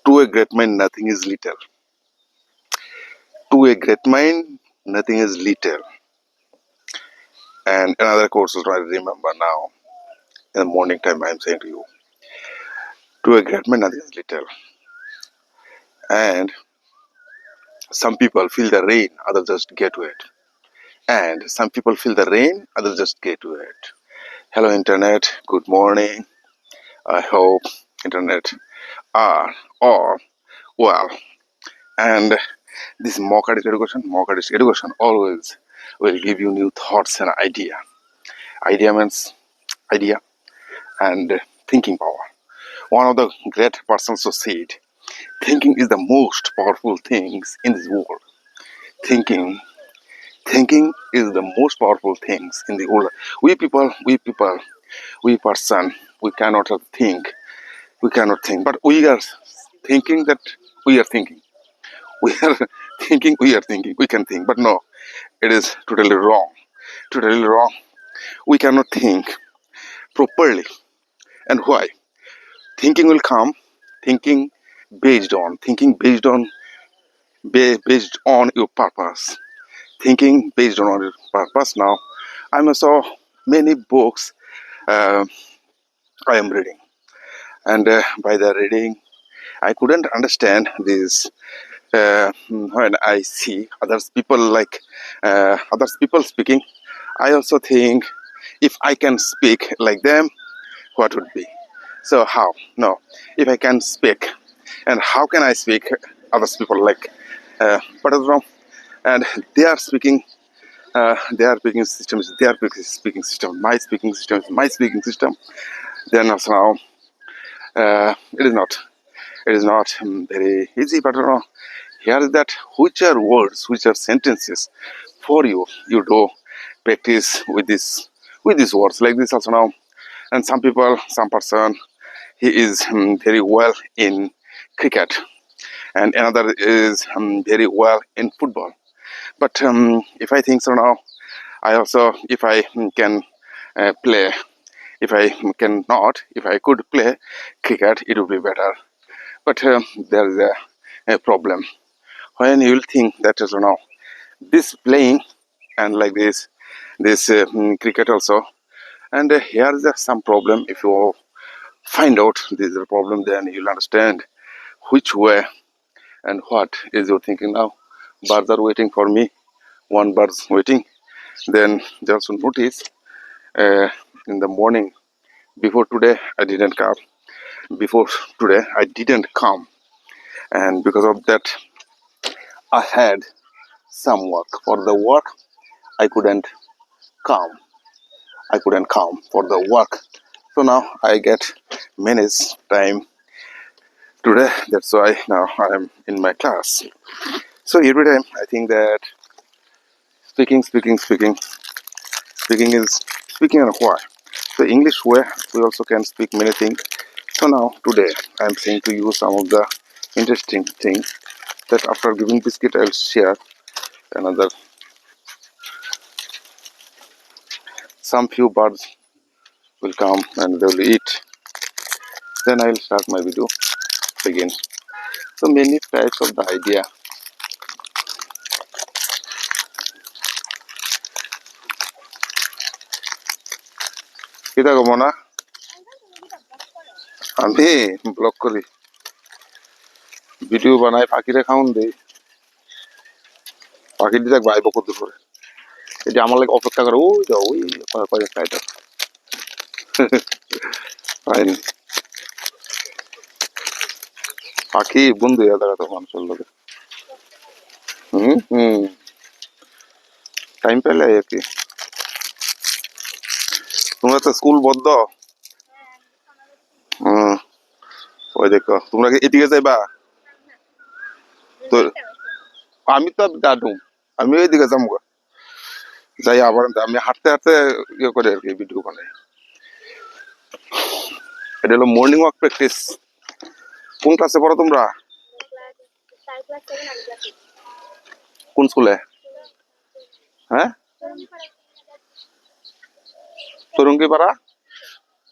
To a great mind, nothing is little. To a great mind, nothing is little. And another quote is I remember now. In the morning time, I am saying to you, to a great man, nothing is little. And some people feel the rain, others just get wet. And some people feel the rain, others just get wet. Hello, Internet. Good morning. I hope Internet are all well. And this mock artist education always will give you new thoughts and idea. Idea means idea and thinking power. One of the great persons who said, thinking is the most powerful things in this world. Thinking, thinking is the most powerful things in the world. We person, we cannot think. We cannot think, but we are thinking that we are thinking. We are thinking, we are thinking. We can think, but no, it is totally wrong. Totally wrong. We cannot think properly. And why? Thinking will come. Thinking based on your purpose. Thinking based on your purpose. Now, I saw many books uh, I am reading, and by the reading, I couldn't understand this. When I see others people speaking, I also think if I can speak like them, what would be? So how? No, if I can speak, and how can I speak others people like? But it's wrong, and they are speaking. Their speaking system is their speaking system. My speaking system is my speaking system. Then also now, it is not. It is not very easy, but here is that which are words, which are sentences for you. You do practice with these words like this also now. And some person, he is very well in cricket, and another is very well in football. But if I think so now, I also, if I can play, if I cannot, if I could play cricket, it would be better. But there is a problem. When you will think that is now this playing and like this cricket also, and here is some problem. If you find out this is a problem, then you'll understand which way and what is your thinking now. Birds are waiting for me. One bird's waiting. Then they also notice uh, in the morning before today I didn't come. Before today I didn't come, and because of that I had some work. For the work I couldn't come. I couldn't come for the work. So now I get minutes time today. That's why now I am in my class. So every time I think that speaking is speaking and why. So English way we also can speak many things. So now today I am saying to you some of the interesting things that after giving biscuit I'll share another. Some few birds will come and they will eat. Then I'll start my video again. So many types of the idea. কিতা কব না আমি blog করি video বানাই পাখিরে খাওন দেই পাখি দিয়ে বাইব কত করে এটা আমার লাগে অপেক্ষা করে ওই যাও ওই কয়েকটা এটা ফাইন পাখি বন্ধু দেখা তো মানুষের লোকে হুম টাইম পেলে আর কি তোমরা তো স্কুল বদ্ধ হুম ওই দেখো তোমরা কি এদিকে যাইবা তো আমি তো দাদু আমি ওইদিকে যাবো যাই আবার আমি হাঁটতে হাঁটতে ইয়ে করে আর কি ভিডিও বানাই এটা হলো মর্নিং ওয়াক প্র্যাকটিস কোন ক্লাসে পড়ো তোমরা কোন স্কুলে হ্যাঁ তরুঙ্গি পাড়া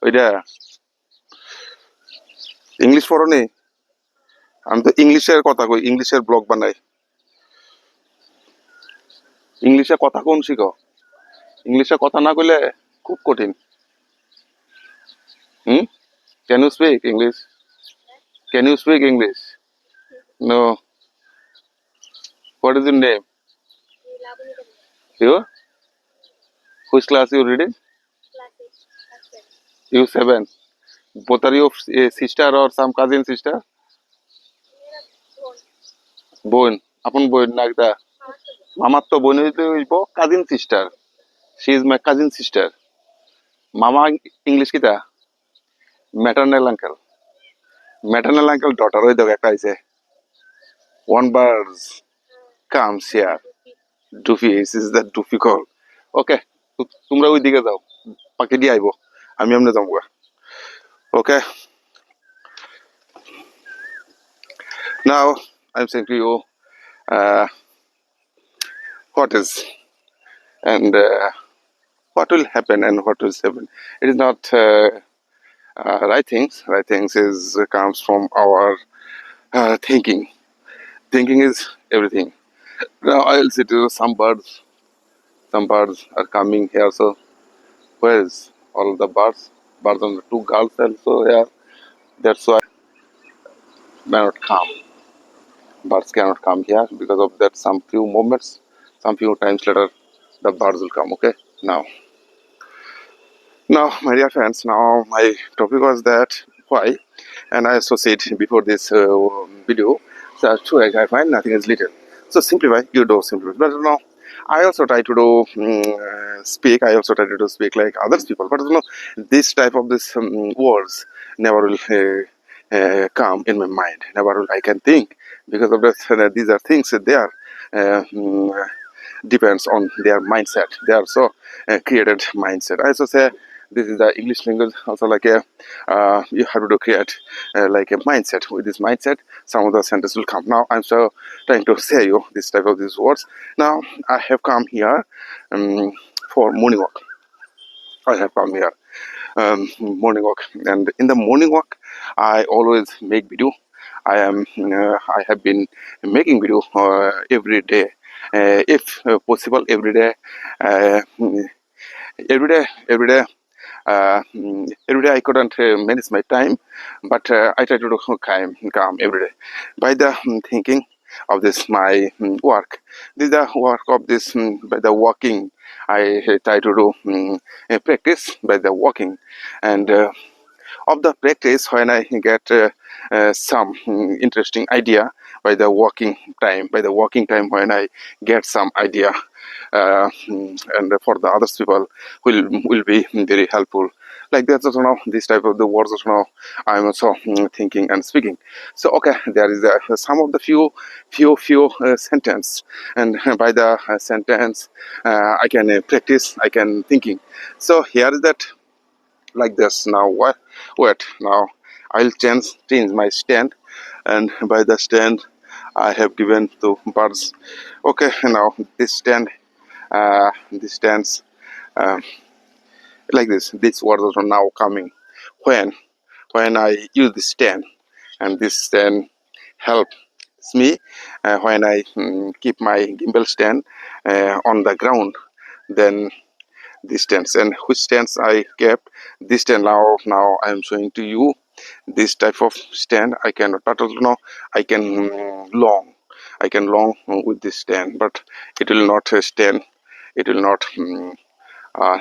ওইটা ইংলিশ পড়ো নি আমি তো ইংলিশের কথা কই, ইংলিশের ব্লগ বানাই। ইংলিশে কথা কোন শিখো, ইংলিশে কথা না কইলে খুব কঠিন। Hmm, can you speak English? Can you speak English? No. What is your name? You? Which class you reading? You seven. Both are you a sister or some cousin sister? বোন, আপন বোন না একটা মামার তো বোন হইতে হইব cousin sister. She is my cousin sister. মামা ইংলিশ কিতা? Maternal uncle. Maternal uncle daughter ওই দেখো একটা আইছে। One birds comes here. Duffy, is that Duffy call? Okay, তোমরা ওই দিকে যাও, পাখি দিয়ে আইবো, আমি এমনি যাবো। Okay, now I am saying to you uh, what is and what will happen and what will happen. It is not right things. Right things is comes from our thinking. Thinking is everything. Now I'll see to some birds. Some birds are coming here. So where is all the birds? Birds and the two girls also here. That's why cannot come. Birds cannot come here because of that. Some few moments, some few times later, the birds will come. Okay. Now, my dear friends, now my topic was that why, and I also said before this video, so true, I find nothing is little. So simplify, you do simplify. But now, I also try to do speak. I also try to do speak like others people. But this type of this words never will come in my mind. Never will I can think because of that. These are things that they are. Uh, mm, Depends on their mindset. They are so created mindset. I also say this is the English language also like a you have to create like a mindset. With this mindset some of the sentences will come. Now I'm so trying to say you this type of these words. Now I have come here for morning walk. I have come here morning walk, and in the morning walk I always make video. I have been making video every day, if possible every day, uh, every day, every day. Every day I couldn't manage my time, but I try to do calm every day by the thinking of this my work. This is the work of this by the walking. I try to do practice by the walking, and of the practice when I get some interesting idea by the walking time when I get some idea, and for the other people will be very helpful. Like that also now this type of the words also now I'm also thinking and speaking. So okay, there is some of the few sentence, and by the sentence I can practice, I can thinking. So here is that like this. Now what? Wait. Now I'll change my stand, and by the stand I have given to birds. Okay. Now this stand, this stands like this. These words are now coming when I use this stand, and this stand helps me when I keep my gimbal stand on the ground. Then this stance, and which stance I kept this stand. Now I am showing to you this type of stand. I can but also now I can long with this stand, but it will not stand, it will not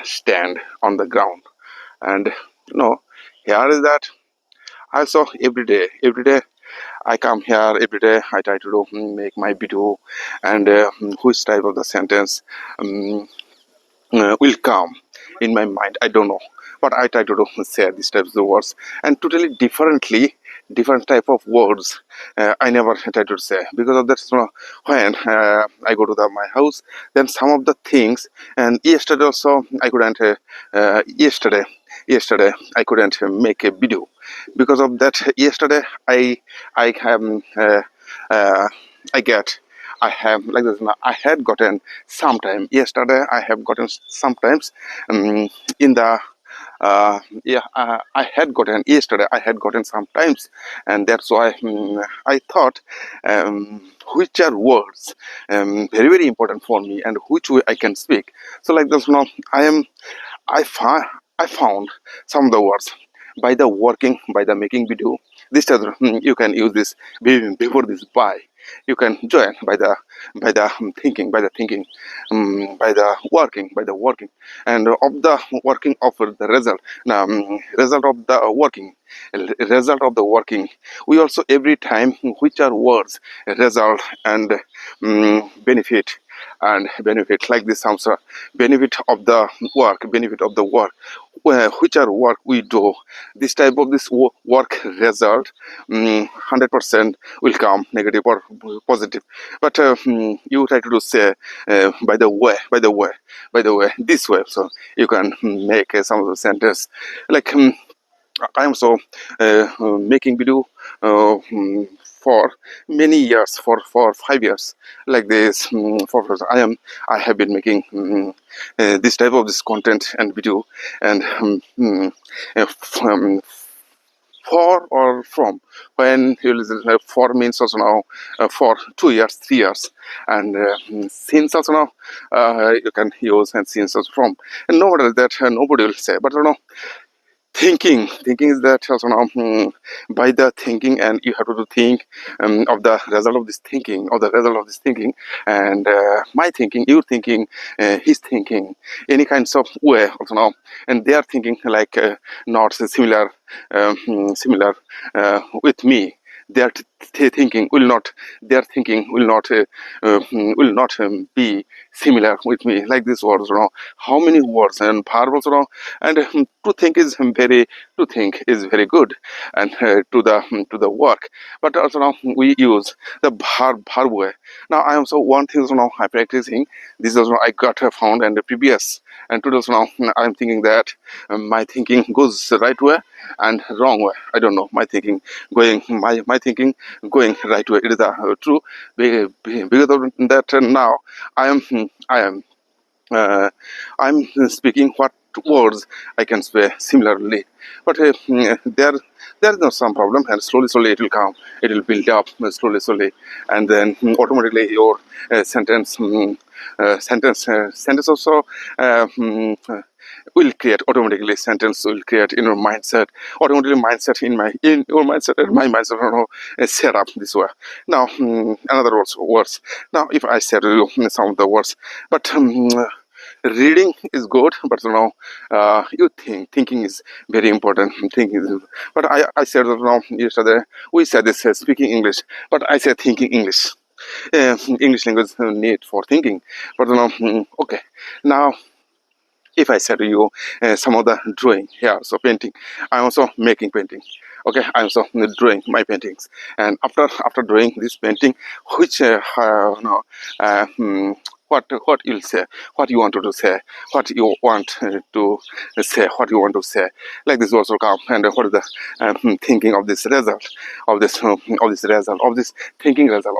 stand on the ground. And here is that also every day I come here every day. I try to do, make my video, and which type of the sentence um, will come in my mind. I don't know, but I try to do, say these types of words, and totally different type of words. I never try to say because of that. When I go to my house, then some of the things. And yesterday also I couldn't. Yesterday I couldn't make a video because of that. Yesterday I uh, I get. I have like this. I had gotten sometime yesterday. I have gotten sometimes in the Yeah, I had gotten yesterday. I had gotten sometimes, and that's why I thought, which are words very important for me, and which way I can speak. So like this, I found I found some of the words by the working, by the making video. This does you can use this before this by. You can join by the thinking, by the working, and of the working of the result. Now, result of the working, result of the working. We also every time which are words, result and benefit and benefit like this answer, benefit of the work, which are work we do. This type of this work result 100% will come negative or positive, but you try to do say by the way this way, so you can make some of the sentence like I am so making video for many years, for 5 years, like this. I have been making this type of this content and video, and for or from, when you listen for means also now for 2 years, 3 years, and since also now you can use, and since also from, and nobody that nobody will say, but thinking is that also now by the thinking, and you have to think of the result of this thinking, and my thinking, your thinking, his thinking, any kinds of way also now, and they are thinking like not similar with me. Their thinking will not, be similar with me, like this words, how many words and parables, and to think is very good, and to the work, but also now we use the verb way. Now I am so one thing also now I practicing this also I got found and the previous, and today also now I'm thinking that my thinking goes the right way and wrong way. I don't know, my thinking going right way, it is true. Because of that, now I am I am I'm speaking what words I can say similarly, but there's no some problem, and slowly it will come, it will build up slowly, and then automatically your sentence also will create automatically, sentence will create in your mindset automatically, mindset in your mindset and my mindset, set up this way. Now another words. Now if I said to you some of the words, but reading is good, but you thinking is very important. But I said that now yesterday we said this speaking English, but I said thinking English. English language need for thinking, but okay. Now if I said to you some of the drawing here, so painting, I'm also making painting. Okay, I'm also drawing my paintings, and after drawing this painting, which uh, hmm, what you'll say, what you want to say, what you want to say, what you want to say, like this also come, and what is the thinking of this result, of this thinking result,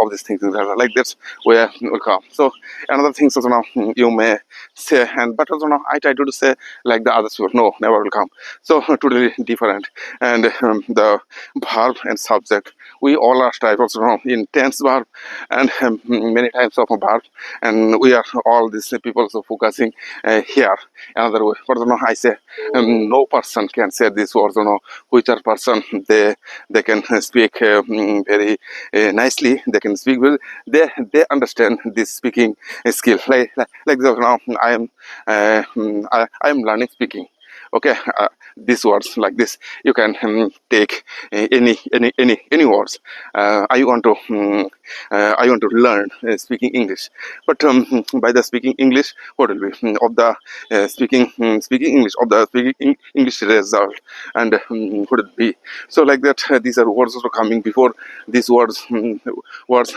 like that's where it will come. So another thing also now you may say, and but also now I try to say like the others will, no, never will come. So totally different, and the verb and subject, we all are type also now in tense verb, and many types of a verb, and we are all these people so focusing here another way. For example, I say no person can say this words, which are person, they can speak very nicely, they can speak well, they understand this speaking skill, like this now I am learning speaking. Okay, these words like this, you can take any words. I want to learn speaking English, but by the speaking English, what will be of the speaking English, of the English result, and what it be. So like that, these are words also coming before these words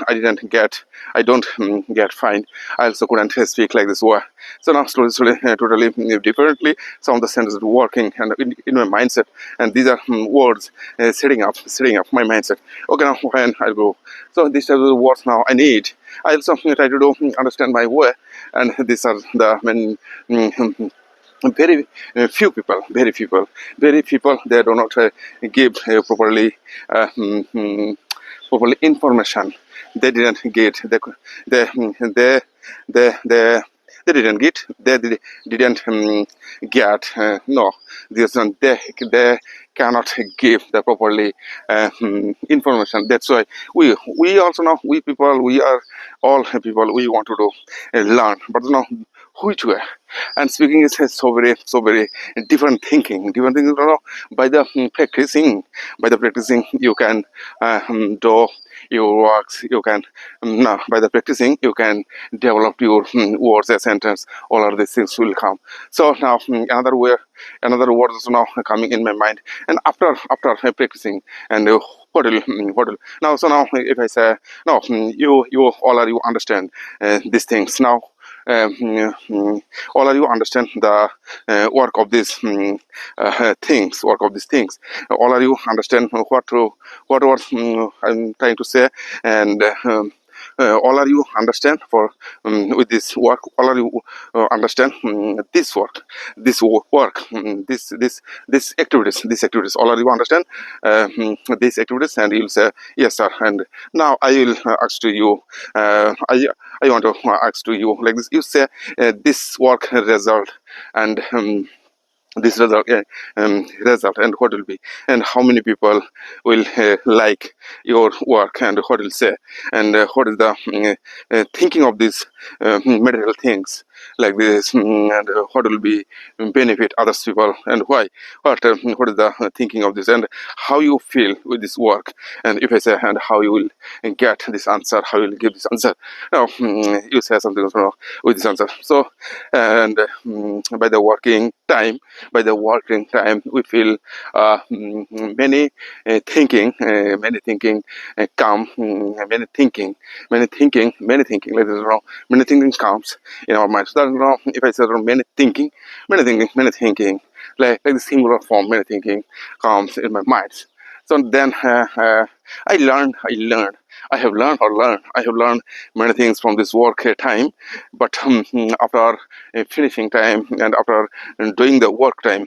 I didn't get, I don't get fine. I also couldn't speak like this word. So now slowly totally differently, some of the sentences working and in my mindset, and these are words setting up my mindset. Okay, now when I'll go, so these are the words now I need. I also try to do understand my way, and these are the main very very people, they do not give properly information. They didn't get they they they they, they didn't get didn't get no, this one, they cannot give the properly information. That's why we also know, we people, we are all people, we want to do learn, but no, which way. And speaking is so very different thinking, you know. By the practicing you can do your works, you can no, by the practicing you can develop your words, a sentence, all of these things will come. So now another word is now coming in my mind, and after practicing, and what will now, so now if I say no, you all are you understand these things now, all of you understand the work of these things, all of you understand what was I'm trying to say, and all of you understand for with this work, all of you understand this work, this activities, all of you understand these activities, and you'll say yes sir. And now I will ask to you, I want to ask to you like this. You say this work result, and this result, and what will be, and how many people will like your work, and what will say, and what is the thinking of these material things like this, and what will be benefit others people, and why, what is the thinking of this, and how you feel with this work. And if I say, and how you will get this answer, how you will give this answer. Now you say something with this answer. So, and by the working time we feel many thinking come, many thinking like this, many thinking comes in our minds. So, if I say many thinking like the singular form, many thinking comes in my mind. So then I have learned I have learned many things from this work time. But after finishing time, and after doing the work time,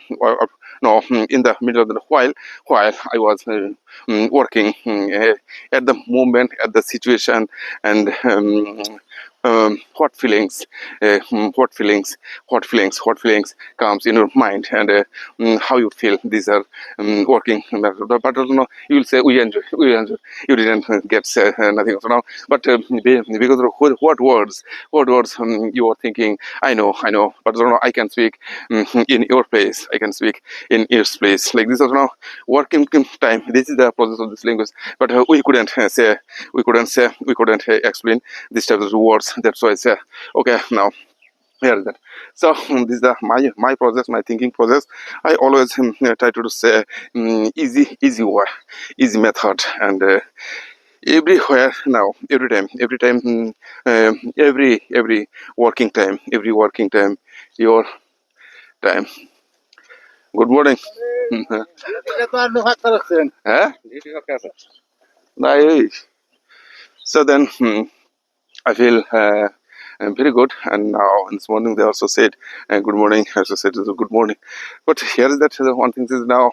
no, in the middle of the while I was working, at the moment, at the situation, and what feelings, what feelings comes in your mind, and how you feel. These are working. But you will say we enjoy. You didn't get nothing so now. But because of what words you are thinking, I know. But I can speak in your place. I can speak in your place. Like this is now working time. This is the process of this language. But we couldn't we couldn't explain this type of words. That's why I say, okay, now here is that. So this is my process, my thinking process. I always try to say easy way, easy method, and everywhere now, every time, every working time, your time. Good morning. Huh? Nice. So then I feel very good. And now in this morning they also said good morning. I also said good morning. But here is that the one thing is now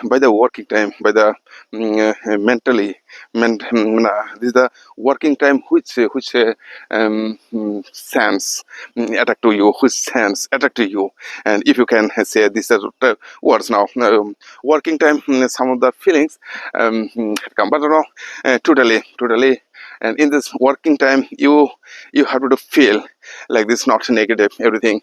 by the working time, by the mentally, this is the working time which sense attack to you, which sense attack to you. And if you can say these words now, working time, some of the feelings come, but totally. And in this working time, you have to feel like this, not negative everything,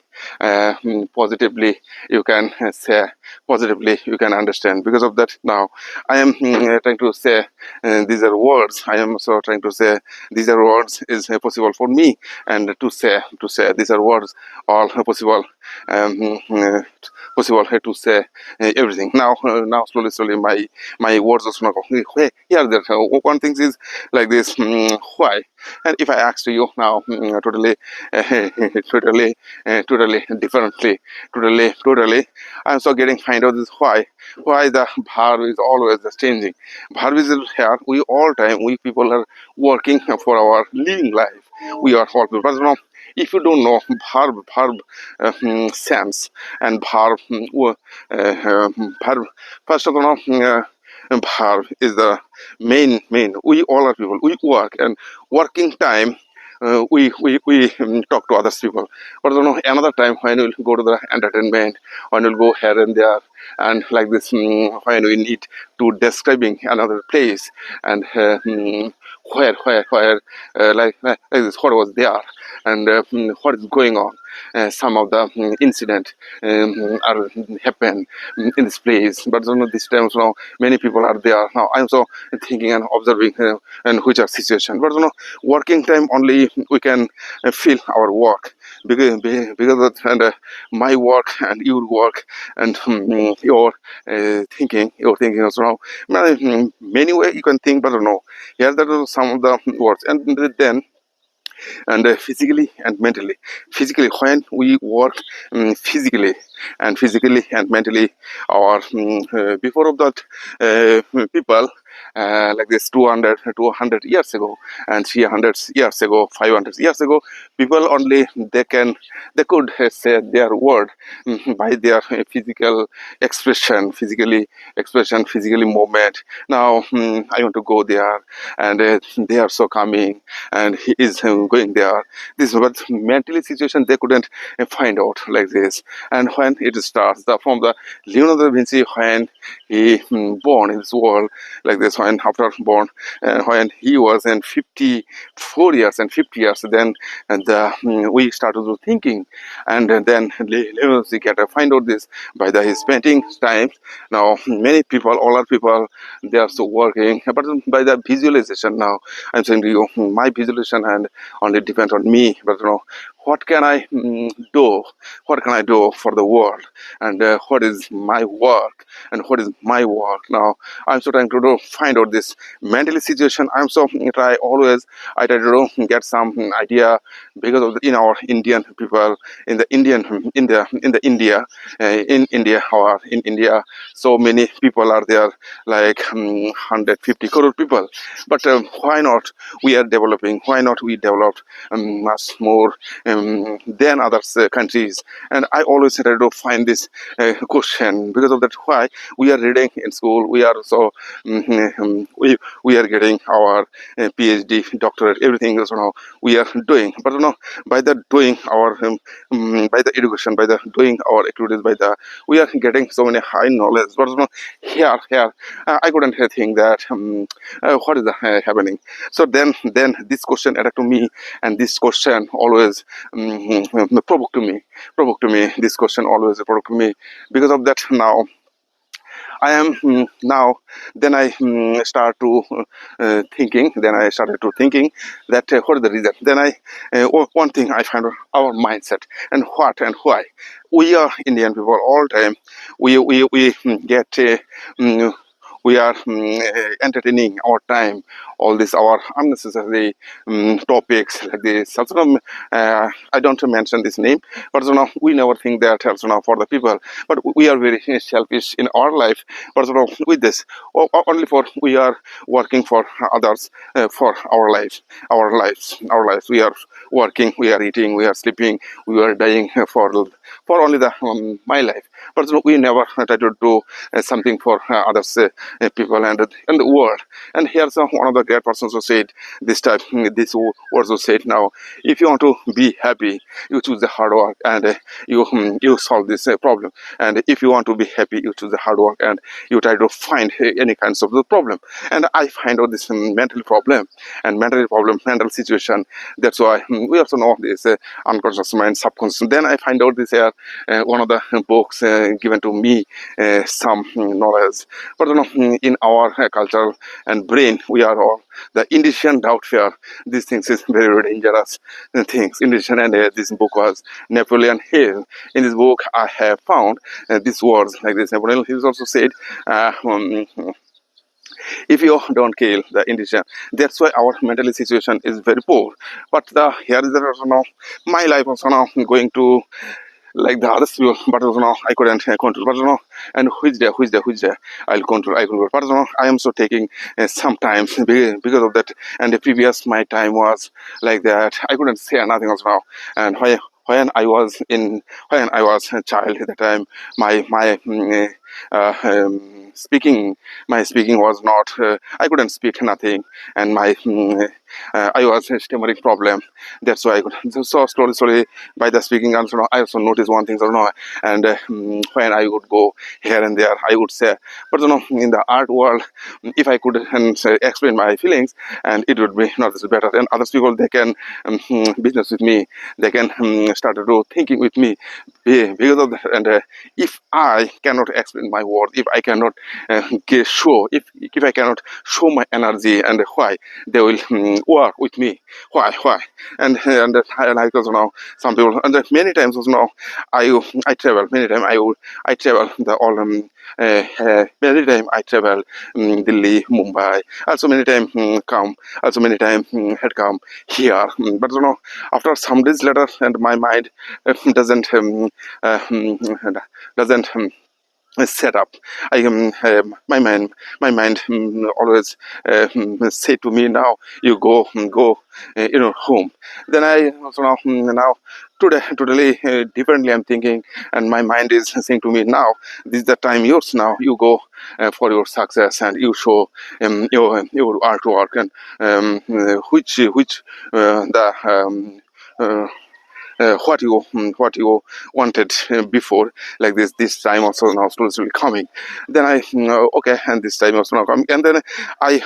positively you can say, positively you can understand. Because of that, now I am trying to say these are words. I am also trying to say these are words is possible for me, and to say these are words all possible, possible to say everything. Now slowly my words also not here there. One thing is like this, why. And if I ask to you now, totally totally I'm so getting find out this why the verb is always just changing. Verb is here, we all time, we people are working for our living life. We are all people, but if you don't know verb sense and verb, first of all, verb is the main. We all are people. We work, and working time. We talk to other people, but you know another time when we'll go to the entertainment, when we'll go here and there, and like this, when we need to describing another place, and where like this, what was there, and what is going on. Some of the incident are happen in this place, but you know this time, you know, many people are there. Now I'm so thinking and observing and which are situation, but you know working time only we can feel our work, because of, and my work and your work and your thinking also now many way you can think, but no, here that are some of the words. And then physically and mentally, physically when we work physically and mentally, or before of that people like this 200 years ago and 300 years ago, 500 years ago, people only they could say their word by their physical physically movement. Now I want to go there, and they are so coming, and he is going there. This but mentally situation they couldn't find out like this. And when it starts from the Leonardo da Vinci, when he born in this world like this, when after born, when he was in 54 years and 50 years, then and we started to thinking, and then Leonardo get to find out this by his painting times. Now many people, all our people, they are still working, but by the visualization. Now I'm saying to you, my visualization and only depends on me, but you know what can I do, what can I do for the world, and what is my work, and what is my work. Now I'm so trying to find out this mentally situation. I'm so I try to get some idea, because of in our Indian people, in the India, or in India, so many people are there, like 150 crore people. But why not we are developing, why not we developed much more than other countries? And I always try to find this question, because of that why we are reading in school, we are so we are getting our PhD, doctorate, everything is, you know, we are doing. But you know by the doing our by the education, by the doing our activities, by the we are getting so many high knowledge. But you know here I couldn't think that what is happening. So then this question added to me, and this question always provoked to me. This question always provoked me. Because of that, now I am now. Then I start to thinking. Then I started to thinking that what is the reason. Then one thing I find out our mindset, and what and why we are Indian people all time. We get. Mm, we are entertaining our time, all this our unnecessary topics like this. Also, I don't mention this name, but you know, we never think that also now for the people. But we are very selfish in our life. But you know, with this, only for we are working for others, for our lives, our lives. We are working, we are eating, we are sleeping, we are dying for only the my life. But you know, we never try to do something for others, people and the world. And here's one of the great persons who said this type, this words who said, now, if you want to be happy, you choose the hard work, and you solve this problem. And if you want to be happy, you choose the hard work, and you try to find any kinds of the problem. And I find out this mental problem and mental situation. That's why we also know this unconscious mind, subconscious. Then I find out this one of the books given to me some knowledge. But you know, in our culture and brain, we are all the indecision, doubt, fear. These things is very, very dangerous things. Indecision, and this book was Napoleon Hill. In this book, I have found these words like this. Napoleon Hill also said, if you don't kill the indecision, that's why our mental situation is very poor. But here is the, you know, my life also now going to like the other people, but I couldn't control. But and which day I'll control. I control. But I am so taking sometimes because of that. And the previous my time was like that. I couldn't say nothing else now. And when I was a child at the time, my speaking was not. I couldn't speak nothing, and I was a stammering problem. That's why I could. So slowly by the speaking also, I also noticed one thing, and when I would go here and there, I would say, but in the art world, if I could say, explain my feelings, and it would be not this better. And other people, they can business with me, they can start to do thinking with me because of that. And if I cannot explain my word, if I cannot show, if I cannot show my energy and why they will work with me, why, and I like also now some people, and many times also now I travel many times I travel the all many time I travel Delhi, Mumbai, also many time come, also many time had come here, but after some days later, and my mind doesn't doesn't set up. My mind always say to me, now you go home. Then I also now totally differently I'm thinking, and my mind is saying to me, now this is the time yours. Now you go for your success, and you show your artwork, and which the what you wanted before, like this time also now slowly coming. Then okay, and this time also now coming, and then I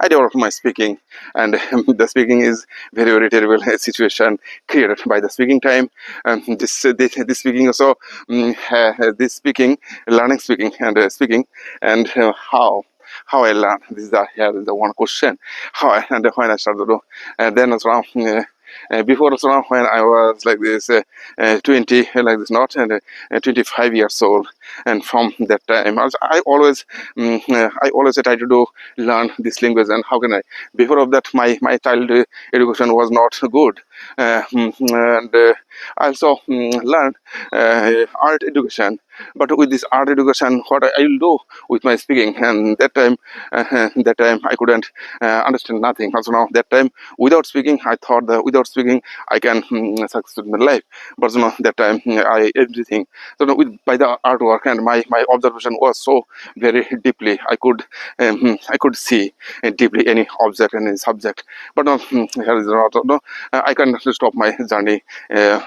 developed my speaking, and the speaking is very terrible situation created by the speaking time. This speaking also this speaking, learning speaking, and speaking, and how I learn. This is the one question. And when I started to do, and then as well. Before also when I was like this 20 like this not and 25 years old, and from that time I always try to do learn this language. And how can I, before of that my child education was not good, and I also learned art education. But with this art education, what I will do with my speaking, and that time I couldn't understand nothing. Also now that time, without speaking, I thought that without speaking I can succeed in my life. But that time I everything. So with by the artwork, and my observation was so very deeply. I could see deeply any object and any subject. But here is not. No, I can stop my journey for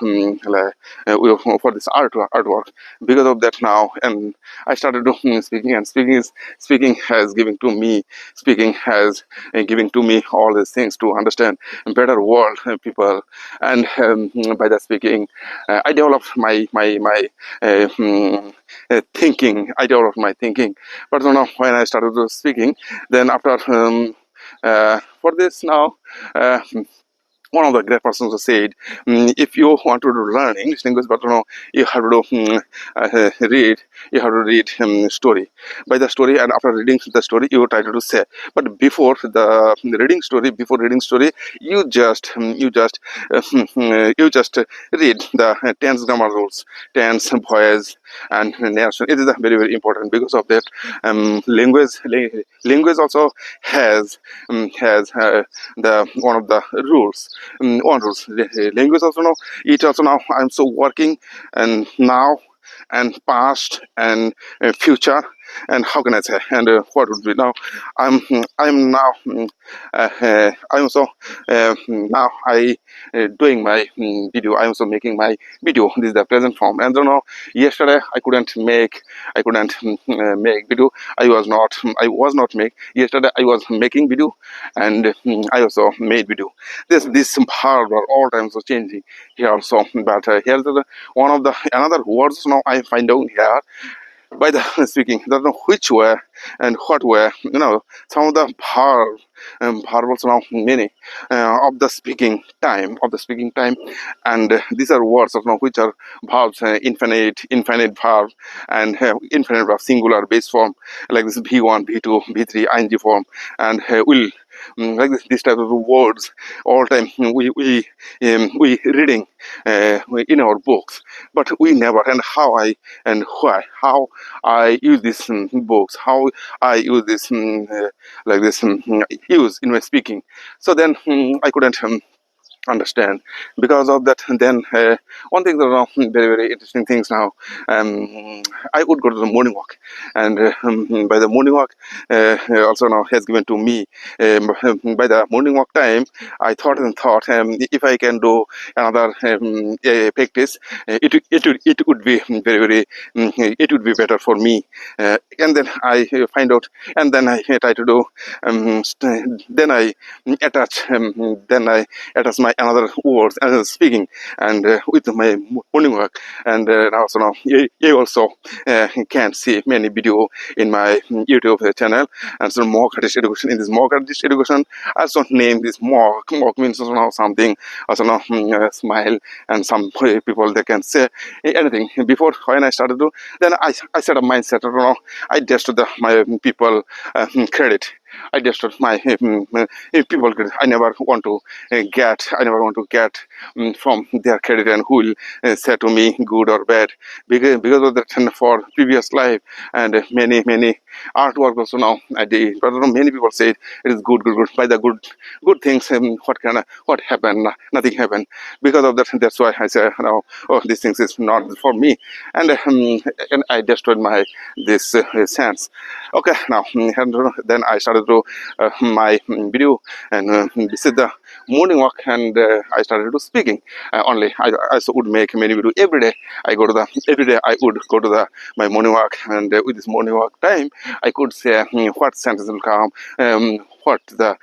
this artwork because of that now. And I started doing speaking, and speaking has given to me. Speaking has giving to me all these things to understand a better world, people. And by that speaking, I developed my thinking. I developed my thinking. But when I started speaking, then after for this now. One of the great persons said, if you want to learn English language, but you have to read. You have to read story by the story, and after reading the story, you try to say. But before the reading story, you just read the tense grammar rules, tense, voice, and narration. It is very important because of that. Language also has the one of the rules. One rules. Language also now. It also now. I'm so working, and now and past and future. And how can I say? And what would be now? I'm now. I'm also now doing my video. I'm also making my video. This is the present form. And yesterday I couldn't make video. I was not make. Yesterday I was making video, and I also made video. This part are all times so changing here also. But here's one of the another words now I find out here by the speaking. Don't know which way and what way. Some of the parables now many of the speaking time and these are words of which are verbs, infinite verb, and infinite verb singular base form, like this v1, v2, v3 ing form, and will like this type of words all time we reading in our books, but we never, and how I and why how I use these books, how I use this like this use in my speaking. So then I couldn't understand because of that. Then one thing that very very interesting things now, I would go to the morning walk, and by the morning walk also now has given to me, by the morning walk time I thought and thought, if I can do another practice, it would be very very it would be better for me, and then I find out, and then I try to do, then I attach, then I attach my another words and speaking, and with my morning work. And also now you also can see many video in my YouTube channel. And so mock artist education, in this mock artist education I also name this mock means also now something, also now smile, and some people they can say anything. Before when I started to, then I set a mindset, I just my people credit, I just my people credit. I never want to get from their credit, and who will say to me good or bad, because of that. And for previous life and many artwork also now I did, but many people say it is good by the good things. What happened? Nothing happened because of that. That's why I say now, oh, these things is not for me, and I destroyed my this sense. Okay, now and then I started to my video, and this is the morning walk, and I started to speaking only. I also would make many video every day. Every day I would go to the my morning walk, and with this morning walk time I could say what sentence will come, what the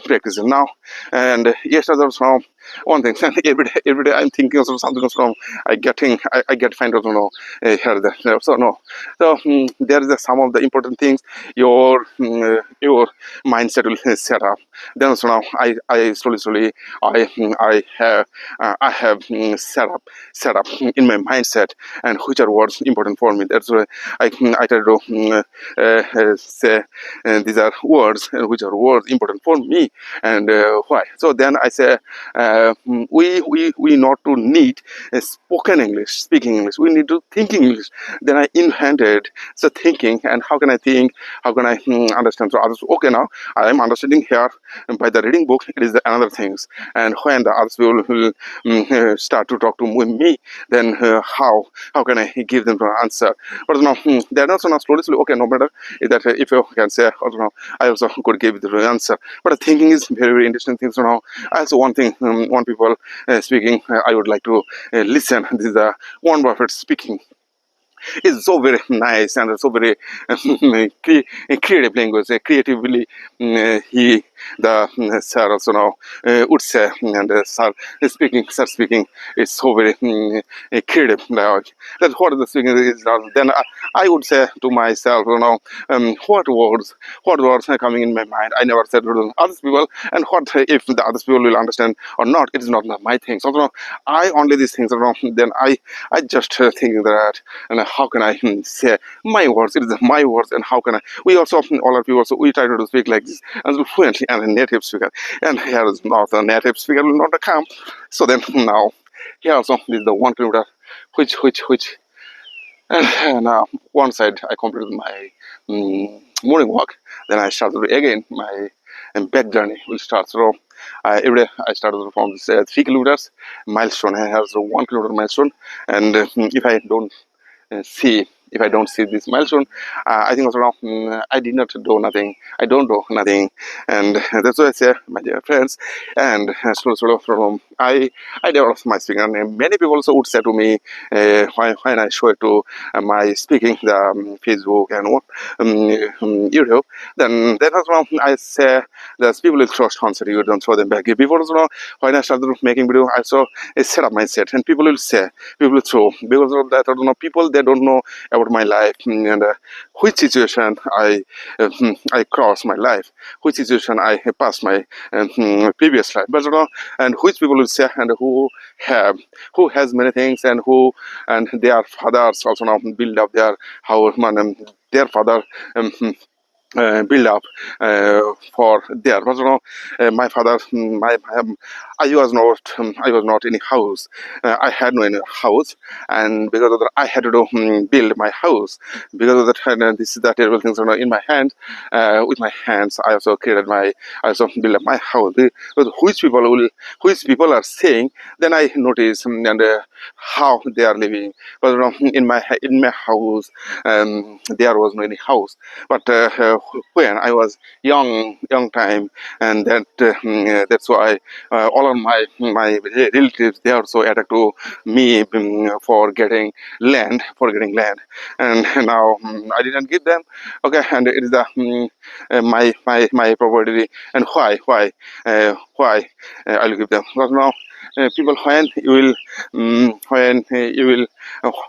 practice is now. And yesterday also one thing, every day I'm thinking of something else from I get find out, here the so no. So there is some of the important things your mindset will set up. Then also now I slowly I have set up in my mindset, and which are words important for me. That's why I try to say these are words, which are words important for me, and why. So then I say we not to need spoken English, speaking English. We need to thinking English. Then I invented the thinking, and how can I think? How can I understand? So others, okay, now I am understanding here by the reading book. It is the another things, and when the others will start to talk to me, then how can I give them the answer? But now they are not so now slowly. Okay, no matter that if you can say, also now I also could give the answer. But the thinking is very very interesting thing. So now I also one thing, one people speaking, I would like to listen. This is Warren Buffett speaking. It's so very nice and so very creative language. Creatively, he the sir also now would say, and sir speaking is so very creative. That's what the speaking is. Then I would say to myself, what words are coming in my mind. I never said to other people, and what if the other people will understand or not. It is not my thing. So I only these things. Then I just think that, and how can I say my words? It is my words, and how can I? We also all our people, so we try to speak like this and fluently, and a native speaker. And here is not a native speaker will not come. So then now here also is the 1 kilometer, which and now one side I completed my morning walk. Then I started again my back journey will start. So every day I started from this 3 kilometers milestone. I have a 1 kilometer milestone, and if I don't see, if I don't see this milestone, I think also now I did not do nothing. I don't do nothing, and that's why I say, my dear friends, and slowly from I developed my speaking. And many people also would say to me when I show it to my speaking the Facebook and what YouTube, then that was when I say that people will trust answer you, don't throw them back. Before also when I started making video, I saw a set up mindset, and people will say, people will throw, because of that, I don't know, people they don't know about my life, and which situation I cross my life, which situation I passed my previous life, but and which people will say, and who has many things, and who and their fathers also now build up their how their father build up for there. But my father, I was not in a house. I had no any house, and because of that, I had to build my house. Because of that, this is the terrible things in my hand. With my hands, I also build up my house. Because which people are saying, then I notice and how they are living. But in my house, there was no any house. But when I was young time, and that's why all of my relatives, they are so attacked to me for getting land, and now I didn't give them. Okay, and it is the my property, and why I'll give them, because now people,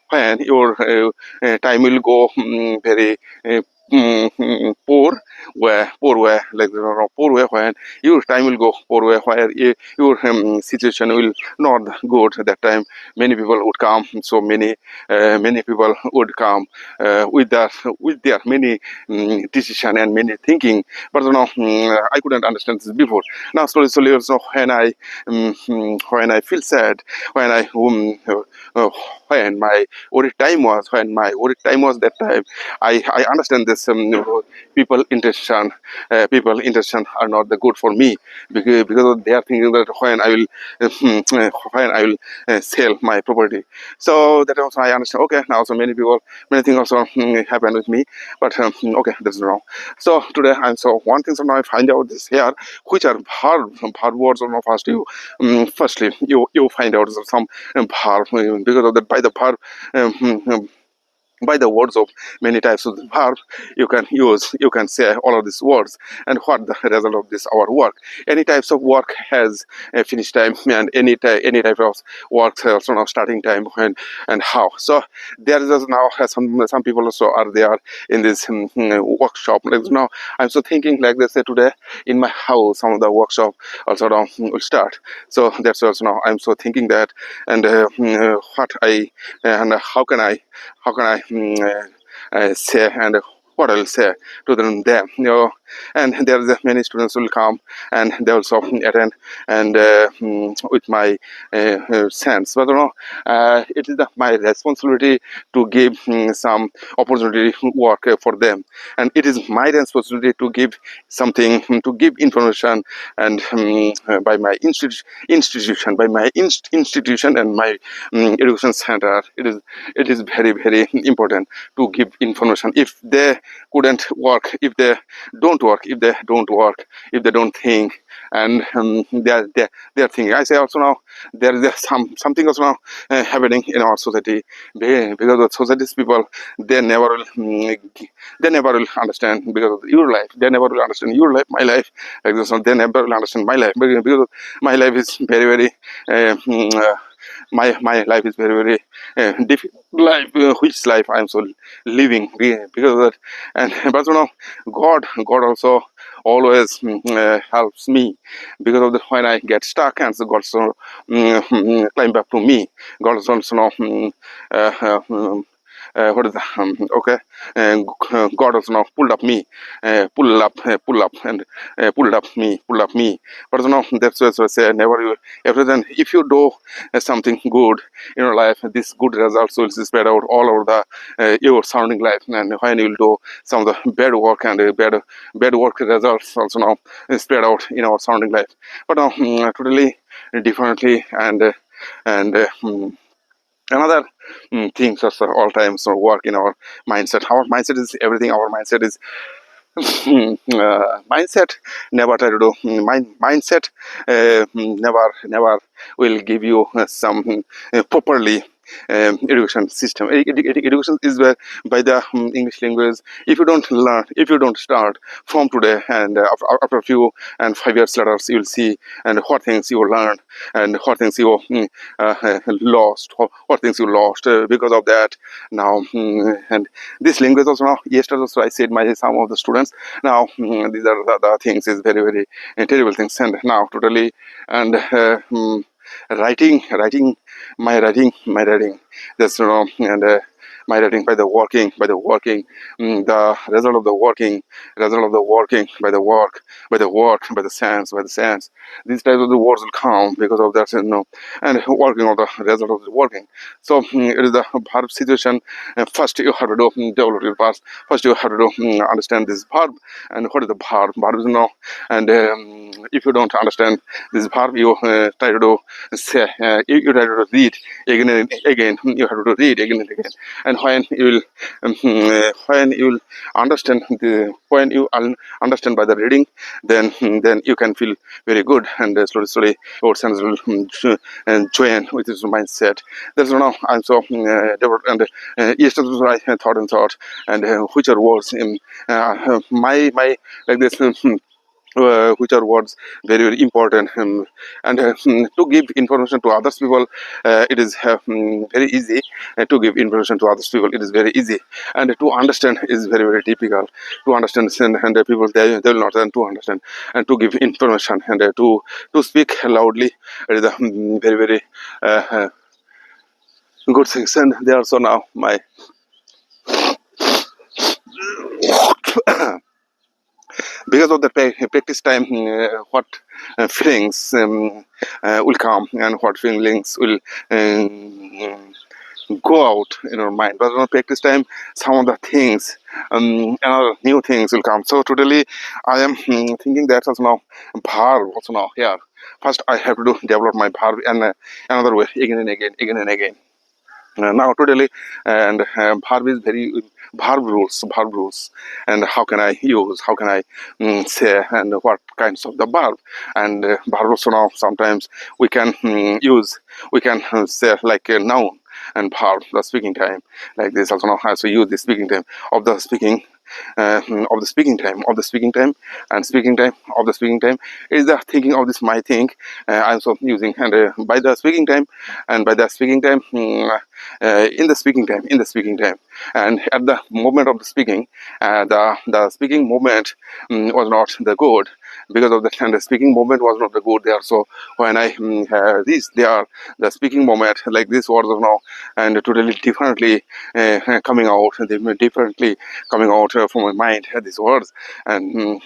when your time will go very poor, like poor way, when your time will go poor way, where your situation will not good. At that time many people would come, so many people would come with their many decision and many thinking. But I couldn't understand this before. Now slowly also, when I feel sad, when I uh, when my worried time was that time, I understand this. People intention are not the good for me, because they are thinking that when I will sell my property. So that also I understand. Okay, now so many things also happen with me, but okay, that's wrong. So today I'm so one thing. So now I find out this here, which are hard words or not. Firstly, you find out some verb, because of that, by the verb, by the words of many types of the verb, you can say all of these words, and what the result of this our work. Any types of work has a finish time, and any type of work has also now starting time, when and how. So there is now some people also are there in this workshop. Like now I'm so thinking like this, today in my house some of the workshop also now will start. So that's also now I'm so thinking that, and what I and how can I say, and what I'll say to them, and there is many students will come, and they also attend, and with my sense. But it is my responsibility to give some opportunity work for them, and it is my responsibility to give something, to give information, and by my institution, institution, and my education center, it is very important to give information. If they couldn't work, if they don't think, and they are thinking. I say also now there is something also now happening in our society, because the society's people, they never will they never will understand, because of your life. They never will understand your life, my life. Like this, they never will understand my life, because my life is very my life is very difficult life, which life I'm so living, because of that. And but God also always helps me, because of the when I get stuck, and so God also climb back to me. God also what is that? Okay, and God also now pull up, and pull up me. But that's what I say. Never you, everything. If you do something good in your life, this good results will spread out all over the your surrounding life. And when you will do some of the bad work, and bad work results also now spread out in our surrounding life. But totally differently, and another things also all times work in our mindset. Our mindset is everything. Our mindset is mindset never try to do mindset never will give you some properly education system. Education is where, by the English language, if you don't start from today, and after a few and 5 years later, you will see, and what things you learned, and what things you lost, what things you lost because of that. Now and this language also, now yesterday also I said my some of the students, now these are the things is very terrible things, and now totally, and writing my writing, that's and my writing by the working, the result of the working, by the work, by the sense. These types of the words will come because of that, and working of the result of the working. So it is the verb situation. First, you have to do develop your past. First, you have to do understand this verb and what is the verb. Verb is and if you don't understand this verb, you try to do say you try to read again and again. You have to read again and again. And when you will understand understand by the reading, then you can feel very good, and slowly your sense will and join with this mindset. That's now I'm so developed, and yesterday I thought, and which are words in my like this. Which are words very important, and to give information to others people, it is very easy. To give information to others people, it is very easy, and to understand is very difficult. To understand, and people they will not learn to understand, and to give information, and to speak loudly, it is a very good things. And they are so now my because of the practice time, what feelings will come, and what feelings will go out in our mind. But on practice time, some of the things, another new things will come. So totally, I am thinking that also now verb also now here. First, I have to develop my verb in another way again and again, again and again. Now totally, and verb is very verb rules, and how can I use, how can I say, and what kinds of the verb, and verb also now sometimes we can we can say like a noun and verb, the speaking time, like this also now has to use the speaking time of the speaking, of the speaking time, and speaking time of the speaking time is the thinking of this my thing. I'm also using, and by the speaking time, and by the speaking time, in the speaking time, and at the moment of the speaking, the speaking moment was not the good, because of the, and the speaking moment was not the good there. So when I reached there, the speaking moment like this was now, and totally differently coming out, they differently coming out from my mind, these words. And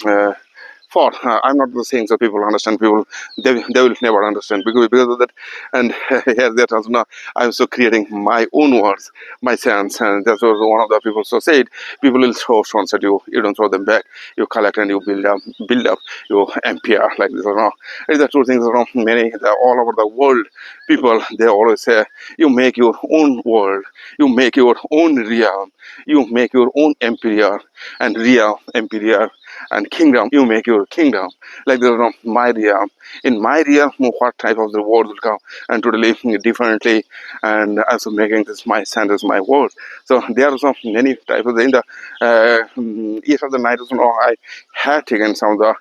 for I'm not saying so people understand, people they will never understand, because of that. And here that also now I'm so creating my own words, my sense. And that's was one of the people so said, people will throw stones at you, you don't throw them back, you collect and you build up your empire, like this or not. It's the true things around many all over the world. People they always say, you make your own world, you make your own realm, you make your own empire, and realm, empire, and kingdom, you make your kingdom, like this is my realm. In my realm, what type of the words will come, and totally differently, and also making this my sentence, my words. So there are so many types of the, in the each of the night, I had taken some of the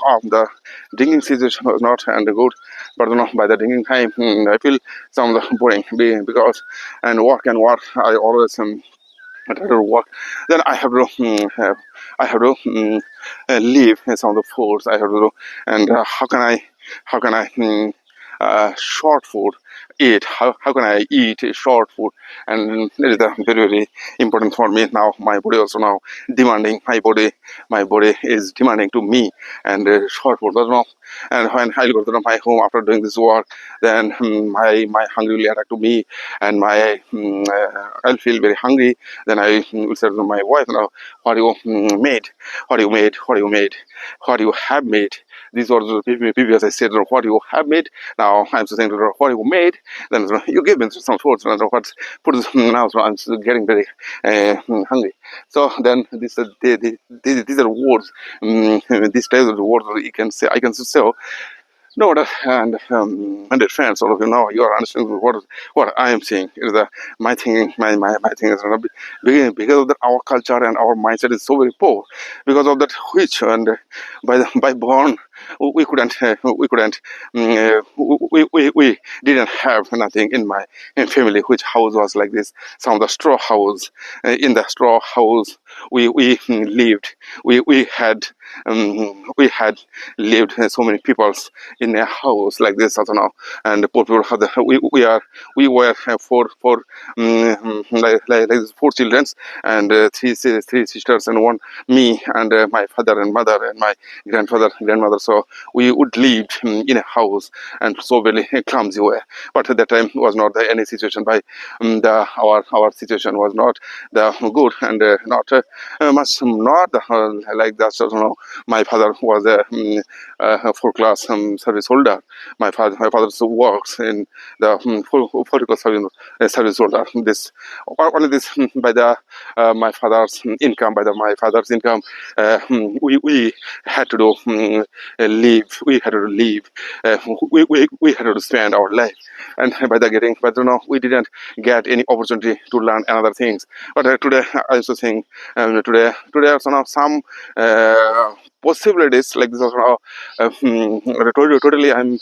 of the drinking situation was not and good, but by the drinking time, I feel some of the boring, because and work I always I try to work. Then I have to I have to leave some of the foods I have to do, and how can I short food eat, how can I eat short food, and it is very important for me now. My body also now demanding, my body is demanding to me, and short food does not. And when I go to my home after doing this work, then my hunger will attack to me, and my I'll feel very hungry. Then I will say to my wife, now what you made, what you have made. These were the previous I said, what you have made. Now I'm saying what you made. Then you give me some thoughts, and what food is now. So I'm getting very hungry. So then these are words. These types of words you can say. I can say. No, and the fans, all of you know, you are understanding what I am saying. Is the my thinking, my thing is not because of that our culture and our mindset is so very poor. Because of that, which and by born we couldn't we didn't have nothing in my family. Which house was like this? Some of the straw house. In the straw house we lived. We had we had lived so many peoples in a house like this also now, and poor people have we were like four children, and three sisters and one me, and my father and mother and my grandmother. So we would live in a house, and so very clumsy way. But at that time was not any situation by the our situation was not the good, and not much not like that. So, my father was a full class service holder. My father works in the full service holder. This only this by the my father's income, my father's income, we had to do live. We had to live. We had to spend our life, and by the getting, but we didn't get any opportunity to learn another things. But today, I also think today also now some possibilities like this also now. Totally, I'm.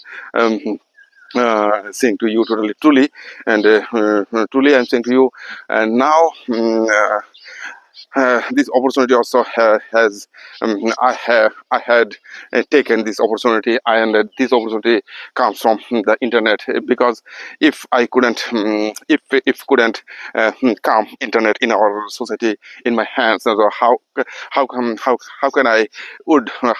Saying to you totally truly, and truly I'm saying to you, and now this opportunity also has I had taken this opportunity, and this opportunity comes from the internet, because if I couldn't if couldn't come internet in our society in my hands, so how can I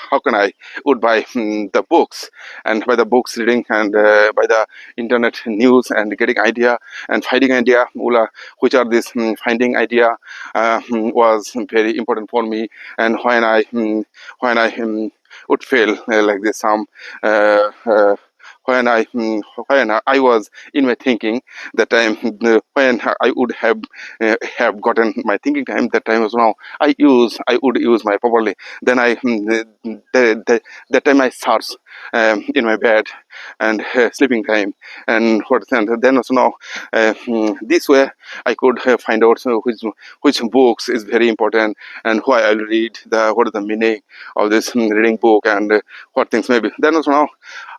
how can I would buy the books, and by the books reading, and by the internet news, and getting idea and finding idea, which are this finding idea was very important for me. And when I would fail like this some when I was in my thinking that time, when I would have gotten my thinking time, that time was now I would use my properly. Then that time I search in my bed, and sleeping time, and and then also now this way I could find out which books is very important, and why I'll read what is the meaning of this reading book, and what things maybe. Then also now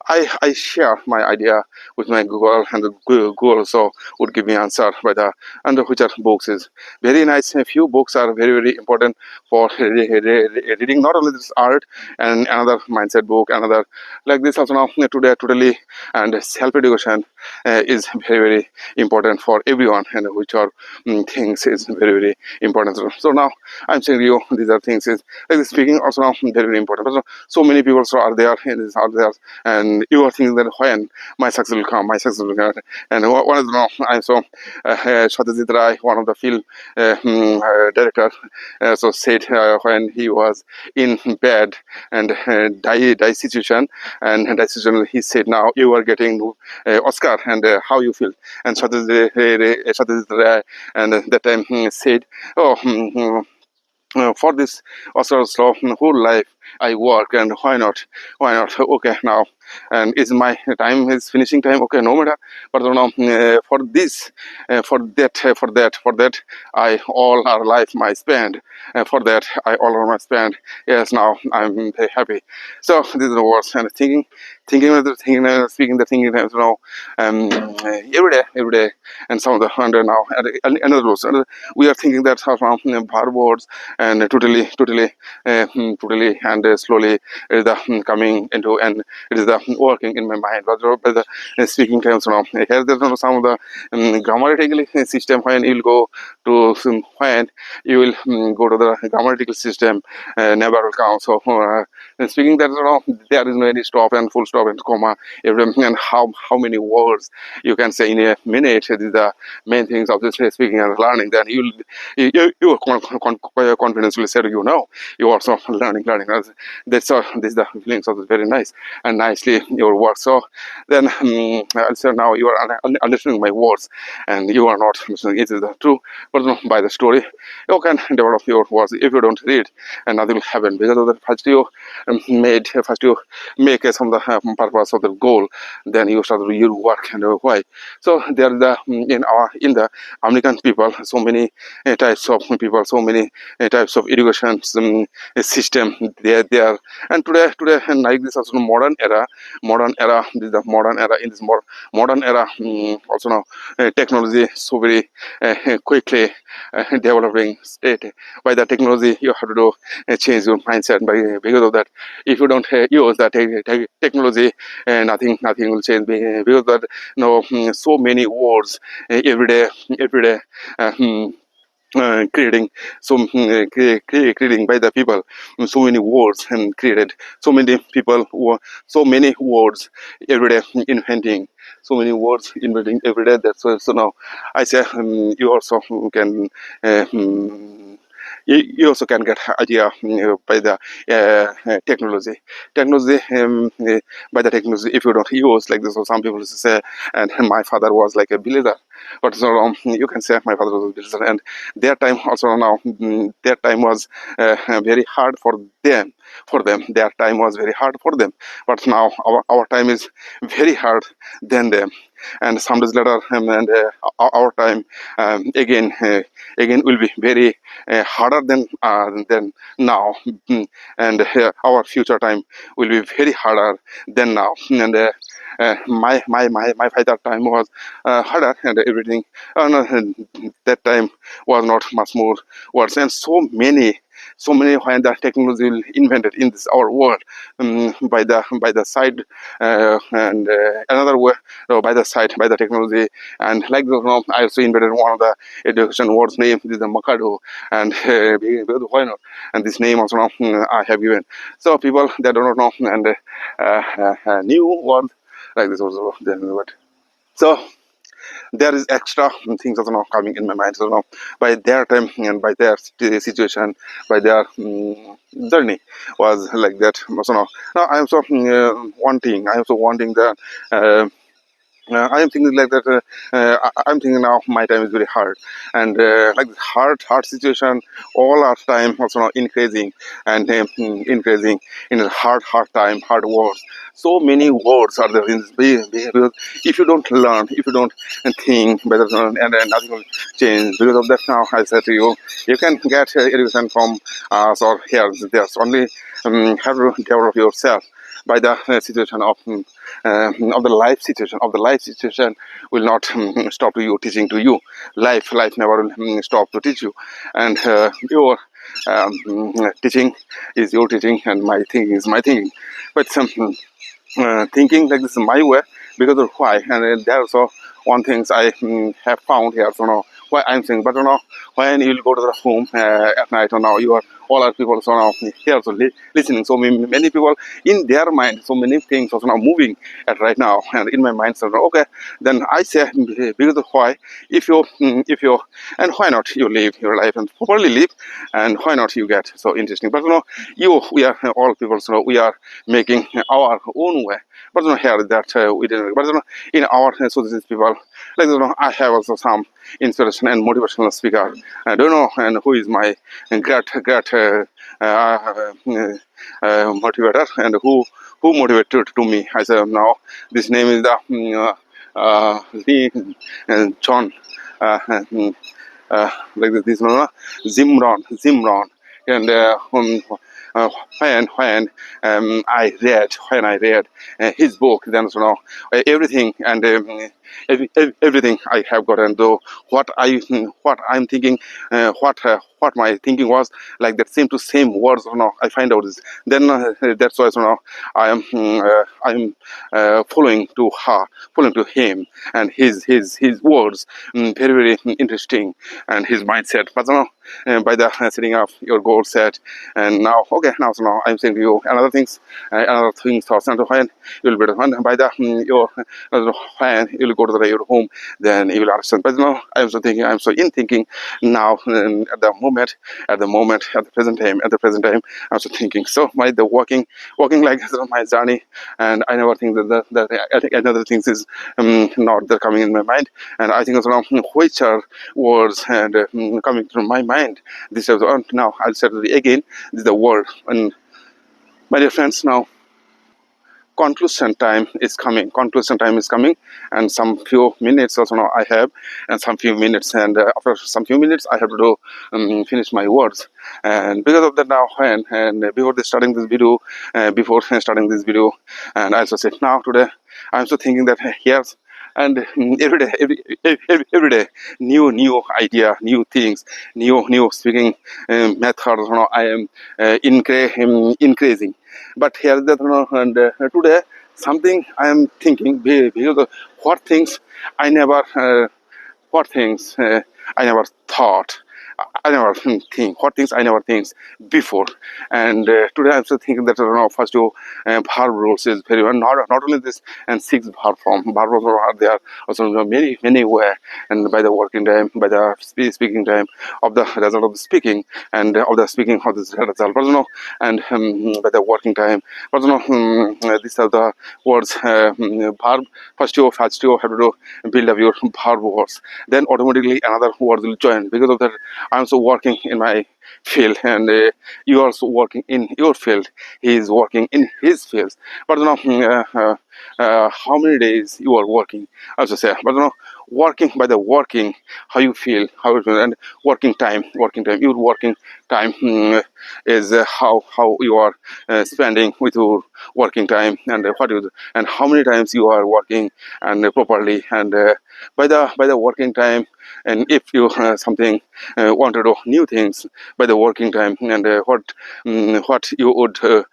I share my idea with my Google, and the Google also would give me answer by the under which are books is very nice. A few books are very important for reading, not only this art, and another mindset book, another like this also now today totally. And self education is very important for everyone, and which are things is very important. So now I'm saying to you, these are things is like this speaking also now very important. So many people are there, and are there, and you are thinking that when my success will come, my success will come. And one is now I'm so Satyajit Ray, one of the film director, so said when he was in bed and die situation, and that situation he said, now you are getting Oscar, and how you feel? And Satyajit Ray and that time said, oh. For this Oscar so whole life I work, and why not? Why not? Okay, now, and is my time is finishing time? Okay, no matter. But now for this, for that, I all our life my spend. For that, I all of my spend. Yes, now I'm very happy. So this is the words, and speaking the thinking times now, every day, and some of the under now, and another rules. We are thinking that bar words, and totally, and slowly it is the coming into, and it is the working in my mind. But the speaking terms now, here there's some of the grammatical system. When you will go to when you will go to the grammatical system, never will come. So speaking that there is no any stop and full stop and comma, everything, and how many words you can say in a minute. These are the main things of this speaking and learning. Then you confidence will say, you also learning. This is the feelings of this very nice, and nicely your work. So then I'll say, now you are understanding my words, and you are not understanding it is the true, but by the story you can develop your words. If you don't read, and nothing will happen, because of the first you made first you make some of the purpose of the goal, then you start your work. And why? So there the in the American people, so many types of people, so many types of education system there. And today like this also modern era, this is the modern era. In this more modern era, also now technology so very quickly developing state. By the technology you have to do change your mindset. Because of that, if you don't use that technology, nothing will change. Because that so many words every day uh, hmm, creating creating by the people, so many words and created, so many people so many words every day inventing, so many words inventing every day. That's why so now I say you also can you also can get idea by the technology by the technology. If you don't use like this, so some people say, and my father was like a builder, but so you can say my father was a builder. And their time also now their time was very hard for them. Their time was very hard for them, but now our time is very hard than them. And some days later, and our time again will be very harder than now. And our future time will be very harder than now. And my father time was harder, and everything no, that time was not much more worse. And so many when the technology will invented in this our world, by the side and another way, by the side by the technology. And like the I also invented one of the education words name. This is the Makado. And why not? And this name also now I have given. So people that do not know, and new word like this also then what. So there is extra things also now coming in my mind. So now by their time and by their situation, by their journey was like that. So now I am so wanting that I am thinking like that. I'm thinking now my time is very hard, and like this hard situation, all our time also now increasing and increasing in a hard time, hard words. So many words are there in this because if you don't learn, if you don't think better, and nothing will change. Because of that, now I said to you, you can get education from us or here. There's only have to develop yourself by the situation of the life situation will not stop you teaching to you. Life never will stop to teach you. And your teaching is your teaching, and my thinking is my thinking. But thinking like this is my way because of why. And there also one things I have found here. So now why I'm saying, but when you will go to the home at night, or now you are all our people so now here also listening. So many people in their mind, so many things also now moving at right now, and in my mind. So okay, then I say because of why, if you and why not you live your life and properly live, and why not you get so interesting. But we are all people, so we are making our own way. But here that we didn't. But in our society, people like I have also some inspiration and motivational speaker. I don't know and who is my great motivator, and who motivated to me. I said now this name is the Lee John. Mm, like this one, Zimron, and uh, when I read his book, then everything and everything I have gotten. Though what I'm thinking, what my thinking was like that same words. I find out is then that's why I'm following to him and his words, very interesting, and his mindset. But by the setting up your goal set, and now okay, now I'm saying to you another things thoughts, and when you'll be done by the your when you'll go to your home, then you will understand. But I'm so thinking, I'm so in thinking now, at the present time, I'm so thinking. So the walking like this is my journey, and I never think that I think another things is not that coming in my mind. And I think also which are words and coming to my mind. This is now I'll say it again. This is the word, and My dear friends, now conclusion time is coming. Conclusion time is coming, and some few minutes also now I have, and some few minutes, and after some few minutes I have to do finish my words. And because of that, now when and before starting this video, and I also said now today I'm also thinking that here's and every day, every day, new idea, new things, new speaking methods. I am increasing. But here that and today something I am thinking because of what things I never I never thought. I never think what things I never think before. And today I'm still thinking that first you verb rules is very well. Not only this and six verb rules are there also many way, and by the working time, by the speaking time of the result of the speaking, and of the speaking of this result, but and by the working time, but these are the words verb. First you have to do build up your verb words, then automatically another word will join. Because of that I'm also working in my field, and you are also working in your field, he is working in his field. But how many days you are working, I also say, but working by the working, how you feel, and working time your working time is how you are spending with your working time, and what you and how many times you are working and properly, and by the working time. And if you something want to do new things by the working time, and what you would do,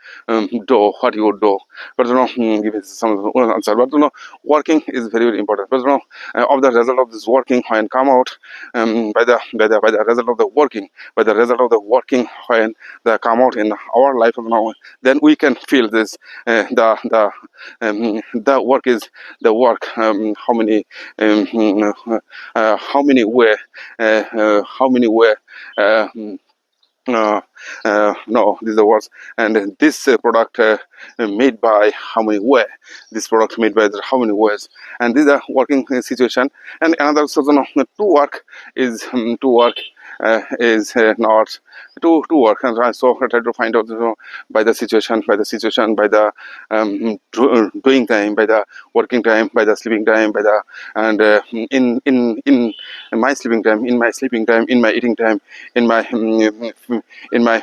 but give it some answer. But working is very, very important. But of the result of this working when come out, by the result of the working, when they come out in our life now, then we can feel this the work is the work. How many way uh, no, these are the words. And this product made by how many way, this product made by how many ways, and these are working situation. And another solution of to work is not to work. And so I try to find out by the situation, by the doing time, by the working time, by the sleeping time, by the and in my sleeping time, in my eating time, in my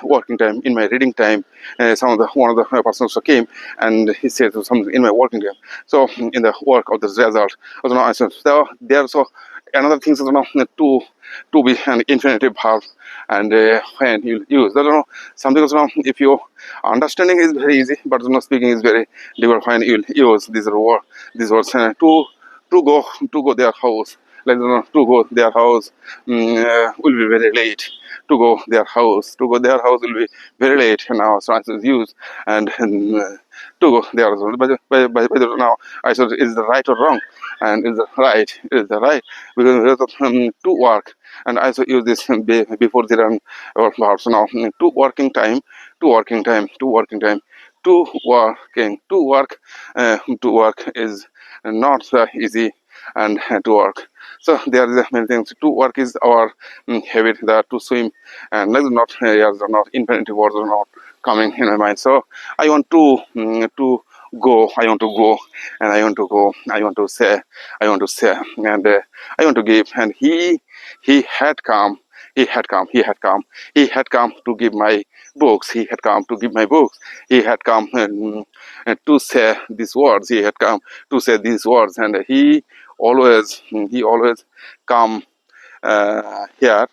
working time, in my reading time. One of the persons who came and he said something in my working time. So in the work of the result, I said so there also another thing is to be an infinitive verb. And when you use something if you understanding is very easy, but speaking is very difficult. When you use these words to go their house, like to go their house will be very late. To go their house will be very late now. So I should use and to go there. By the now I said is the right or wrong, and is the right because to work. And I also use this before the run or verbs now. To working time, to working time, to working time, to work is not easy, and to work. So there are many things. To work is our habit, that to swim, and let's not yes, are not infinitive words are not coming in my mind. So I want to go. I want to go, and I want to go. I want to say. I want to say, and I want to give. And he had come. He had come to give my books. He had come to give my books. He had come to say these words. He had come to say these words, and he always come here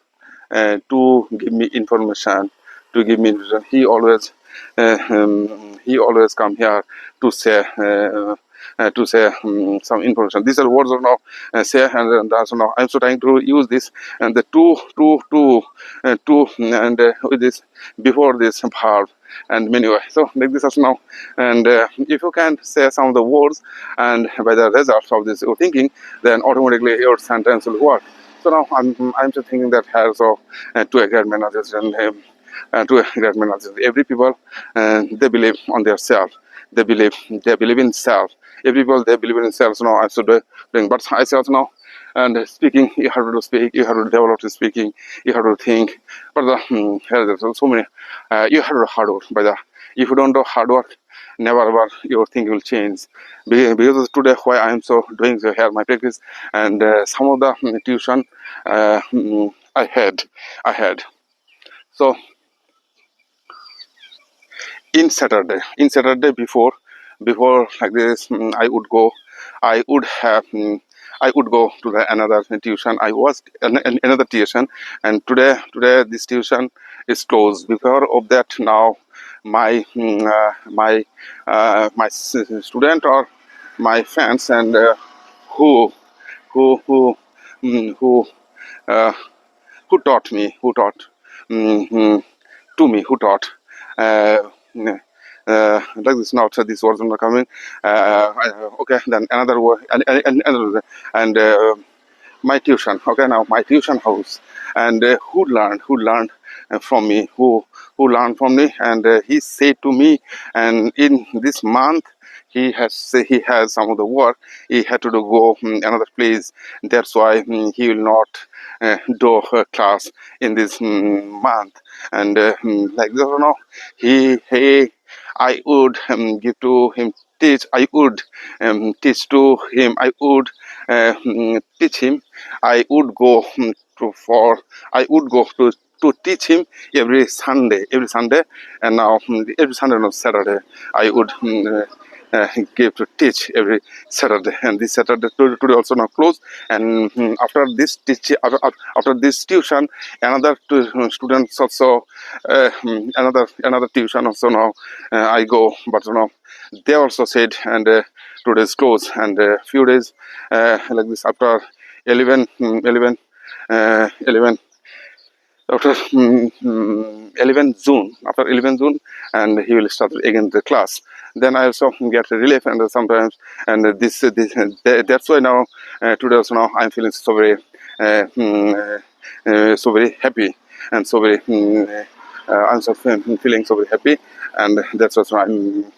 to give me information, to give me. He always come here to say. Some information. These are words of now say, and also now I'm so trying to use this and the to and with this before this verb and many way. So like this as now, and if you can say some of the words and by the results of this your thinking, then automatically your sentence will work. So now I'm just thinking that here so to a great managers to a great managers, every people they believe on their self. They believe in self. Every people they believe in self. So now I should doing, but I say also now. And speaking, you have to speak. You have to develop the speaking. You have to think. But there's so many. You have to hard work by the If you don't do hard work, never ever your thing will change. Because today why I am so doing so here my practice, and some of the tuition I had. So in Saturday before like this, I would have I would go to the another tuition. I was another tuition, and today this tuition is closed. Before of that, now my student or my fans, and who who who who uh, who taught mm, mm, to me, who taught uh, mm, like this. Not this words are not coming. Okay, then another word, another, and my tuition. Okay, now my tuition house, and who learned from me, who learned from me, and he said to me, and in this month he has some of the work he had to do, go another place. That's why he will not do a class in this month, and like this, he I would give to him, teach. I would teach to him. I would teach him. I would go I would go to teach him every Sunday, and now every Sunday, no, Saturday, I would give to teach every Saturday, and this Saturday today also now closed, and after this after this tuition, another students also another tuition also now I go, but they also said, and today's close, and few days like this after 11 11 11 after 11 June, after 11 June, and he will start again the class. Then I also get relief, and sometimes, and that's why now today also now I'm feeling so very so very happy, and so very I'm so feeling so very happy, and that's what I'm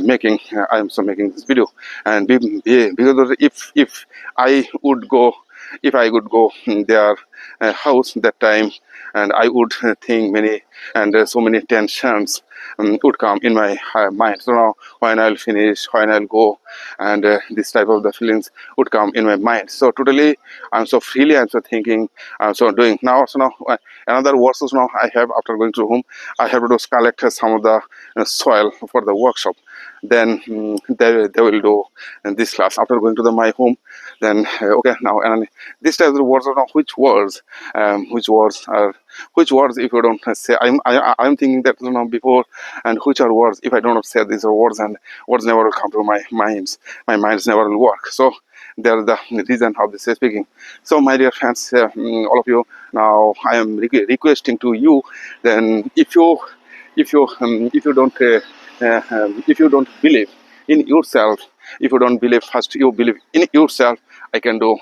making. I am so making this video, and because if I would go, if I would go their house that time, and I would think many, and so many tensions would come in my mind. So now when I'll finish, when I'll go, and this type of the feelings would come in my mind. So totally I'm so freely, I'm so thinking, I'm so doing now. So now another verses now I have, after going to home, I have to just collect some of the soil for the workshop. Then they will do this class after going to my home. Then okay, now, and this type of words are now which words are, which words if you don't say, I'm thinking that before, and which are words if I don't say these are words, and words never will come to my minds never will work. So there's the reason of this speaking. So my dear friends, all of you, now I am requesting to you, then if you don't believe in yourself, if you don't believe, first you believe in yourself, I can do,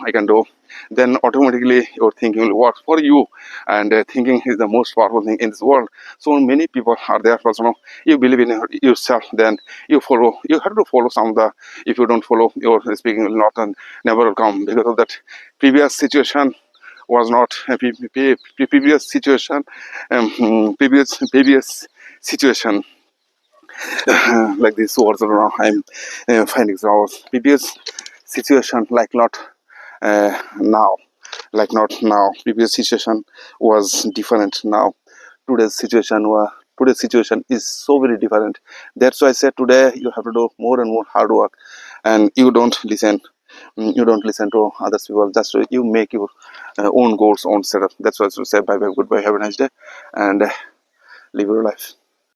then automatically your thinking will work for you, and thinking is the most powerful thing in this world. So many people are there for you believe in yourself, then you have to follow some of the, if you don't follow, your speaking will not, and never will come, because of that previous situation was not previous situation, previous situation like this words around. I'm finding out previous situation like not now, like not now. Previous situation was different. Now today's situation is so very different. That's why I said today you have to do more and more hard work, and you don't listen. You don't listen to others people. Just you make your own goals, own setup. That's what I say. Bye bye, goodbye, have a nice day, and live your life.